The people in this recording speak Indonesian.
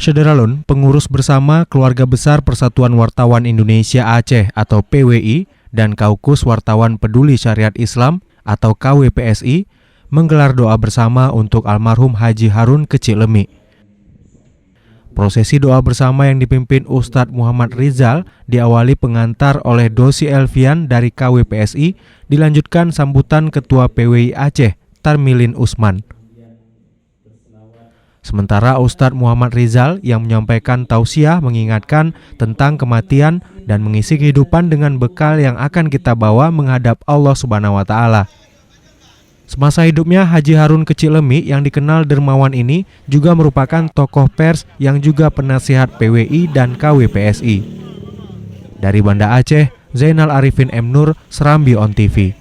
Sederalun, pengurus bersama Keluarga Besar Persatuan Wartawan Indonesia Aceh atau PWI dan Kaukus Wartawan Peduli Syariat Islam atau KWPSI menggelar doa bersama untuk almarhum Haji Harun Kecik Lemi. Prosesi doa bersama yang dipimpin Ustadz Muhammad Rizal diawali pengantar oleh Dosi Elvian dari KWPSI, dilanjutkan sambutan Ketua PWI Aceh, Tarmilin Usman. Sementara Ustadz Muhammad Rizal yang menyampaikan tausiah mengingatkan tentang kematian dan mengisi kehidupan dengan bekal yang akan kita bawa menghadap Allah Subhanahu wa Ta'ala. Semasa hidupnya, Haji Harun Kecik Lemi yang dikenal dermawan ini juga merupakan tokoh pers yang juga penasihat PWI dan KWPSI. Dari Banda Aceh, Zainal Arifin M. Nur, Serambi On TV.